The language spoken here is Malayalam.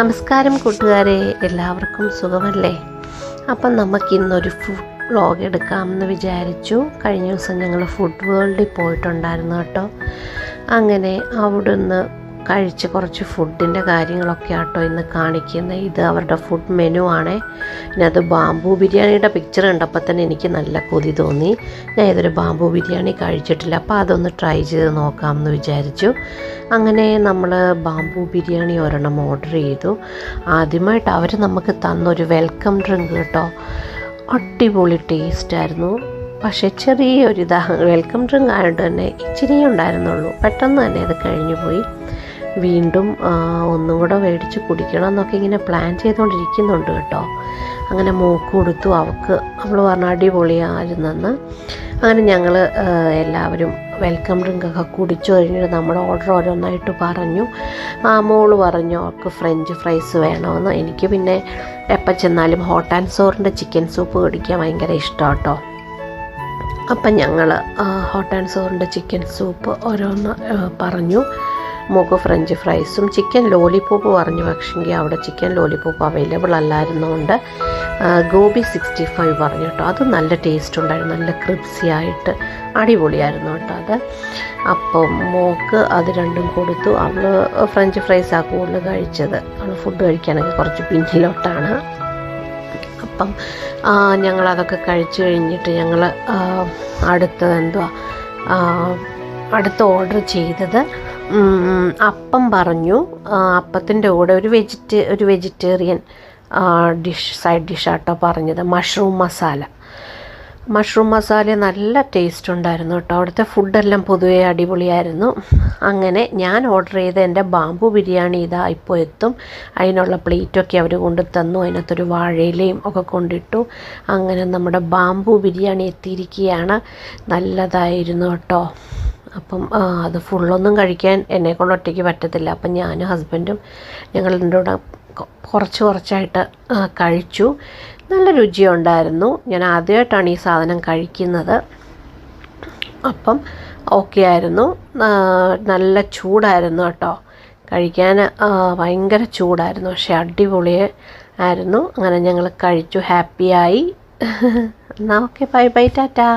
നമസ്കാരം കൂട്ടുകാരെ, എല്ലാവർക്കും സുഖമല്ലേ? അപ്പം നമുക്കിന്നൊരു ഫുഡ് വ്ളോഗ് എടുക്കാമെന്ന് വിചാരിച്ചു. കഴിഞ്ഞ ദിവസം ഞങ്ങൾ ഫുഡ് വേൾഡിൽ പോയിട്ടുണ്ടായിരുന്നു കേട്ടോ. അങ്ങനെ അവിടുന്ന് കഴിച്ച് കുറച്ച് ഫുഡിൻ്റെ കാര്യങ്ങളൊക്കെ ആട്ടോ ഇന്ന് കാണിക്കുന്നത്. ഇത് അവരുടെ ഫുഡ് മെനു ആണേ. ഇതിനകത്ത് ബാംബൂ ബിരിയാണിയുടെ പിക്ചർ കണ്ടപ്പോൾ തന്നെ എനിക്ക് നല്ല കൊതി തോന്നി. ഞാൻ ഇതൊരു ബാംബൂ ബിരിയാണി കഴിച്ചിട്ടില്ല, അപ്പോൾ അതൊന്ന് ട്രൈ ചെയ്ത് നോക്കാമെന്ന് വിചാരിച്ചു. അങ്ങനെ നമ്മൾ ബാംബൂ ബിരിയാണി ഒരെണ്ണം ഓർഡർ ചെയ്തു. ആദ്യമായിട്ട് അവർ നമുക്ക് തന്നൊരു വെൽക്കം ഡ്രിങ്ക് കേട്ടോ. അടിപൊളി ടേസ്റ്റായിരുന്നു. പക്ഷേ വെൽക്കം ഡ്രിങ്ക് ആയതുകൊണ്ട് തന്നെ ഇച്ചിരിയേ ഉണ്ടായിരുന്നുള്ളൂ. പെട്ടെന്ന് തന്നെ അത് കഴിഞ്ഞു പോയി. വീണ്ടും ഒന്നും കൂടെ മേടിച്ച് കുടിക്കണം എന്നൊക്കെ ഇങ്ങനെ പ്ലാൻ ചെയ്തുകൊണ്ടിരിക്കുന്നുണ്ട് കേട്ടോ. അങ്ങനെ മോക്ക് കൊടുത്തു. അവൾ പറഞ്ഞ അടിപൊളിയായിരുന്നെന്ന്. അങ്ങനെ ഞങ്ങൾ എല്ലാവരും വെൽക്കം ഡ്രിങ്കൊക്കെ കുടിച്ചു കഴിഞ്ഞിട്ട് നമ്മുടെ ഓർഡർ ഓരോന്നായിട്ട് പറഞ്ഞു. മോള് പറഞ്ഞു അവൾക്ക് ഫ്രഞ്ച് ഫ്രൈസ് വേണമെന്ന്. എനിക്ക് പിന്നെ എപ്പോൾ ചെന്നാലും ഹോട്ട് ആൻഡ് സോറിൻ്റെ ചിക്കൻ സൂപ്പ് കുടിക്കാൻ ഭയങ്കര ഇഷ്ടം കേട്ടോ. അപ്പം ഞങ്ങൾ ഹോട്ട് ആൻഡ് സോറിൻ്റെ ചിക്കൻ സൂപ്പ് ഓരോന്ന് പറഞ്ഞു. മോക്ക് ഫ്രഞ്ച് ഫ്രൈസും ചിക്കൻ ലോലിപോപ്പ് പറഞ്ഞു. പക്ഷെങ്കിൽ അവിടെ ചിക്കൻ ലോലിപോപ്പ് അവൈലബിൾ അല്ലായിരുന്നുകൊണ്ട് ഗോബി 65 പറഞ്ഞു കേട്ടോ. അത് നല്ല ടേസ്റ്റ് ഉണ്ടായിരുന്നു, നല്ല ക്രിപ്സി ആയിട്ട് അടിപൊളിയായിരുന്നു കേട്ടോ അത്. അപ്പം മോക്ക് അത് രണ്ടും കൊടുത്തു. അവൾ ഫ്രഞ്ച് ഫ്രൈസാണ് കൂടുതൽ കഴിച്ചത്. അവൾ ഫുഡ് കഴിക്കാനൊക്കെ കുറച്ച് പിന്നിലോട്ടാണ്. അപ്പം ഞങ്ങളതൊക്കെ കഴിച്ച് കഴിഞ്ഞിട്ട് ഞങ്ങൾ അടുത്ത ഓർഡർ ചെയ്തത് അപ്പം പറഞ്ഞു. അപ്പത്തിൻ്റെ കൂടെ ഒരു വെജിറ്റേറിയൻ സൈഡ് ഡിഷാട്ടോ പറഞ്ഞത്. മഷ്റൂം മസാല നല്ല ടേസ്റ്റ് ഉണ്ടായിരുന്നു കേട്ടോ. അവിടുത്തെ ഫുഡെല്ലാം പൊതുവേ അടിപൊളിയായിരുന്നു. അങ്ങനെ ഞാൻ ഓർഡർ ചെയ്ത എൻ്റെ ബാംബൂ ബിരിയാണി ഇതാ ഇപ്പോൾ എത്തും. അതിനുള്ള പ്ലേറ്റൊക്കെ അവർ കൊണ്ടു തന്നു. അതിനകത്തൊരു വാഴയിലയും ഒക്കെ കൊണ്ടിട്ടു. അങ്ങനെ നമ്മുടെ ബാംബൂ ബിരിയാണി എത്തിയിരിക്കുകയാണ്. നല്ലതായിരുന്നു കേട്ടോ. അപ്പം അത് ഫുള്ളൊന്നും കഴിക്കാൻ എന്നെക്കൊണ്ട് ഒറ്റയ്ക്ക് പറ്റത്തില്ല. അപ്പം ഞാനും ഹസ്ബൻഡും ഞങ്ങൾ എൻ്റെ കൂടെ കുറച്ചായിട്ട് കഴിച്ചു. നല്ല രുചിയുണ്ടായിരുന്നു. ഞാൻ ആദ്യമായിട്ടാണ് ഈ സാധനം കഴിക്കുന്നത്. അപ്പം ഓക്കെ ആയിരുന്നു. നല്ല ചൂടായിരുന്നു കേട്ടോ. കഴിക്കാൻ ഭയങ്കര ചൂടായിരുന്നു, പക്ഷേ അടിപൊളി ആയിരുന്നു. അങ്ങനെ ഞങ്ങൾ കഴിച്ചു, ഹാപ്പിയായി. എന്നാൽ ഓക്കെ, ബൈ ബൈ, ടാറ്റാ.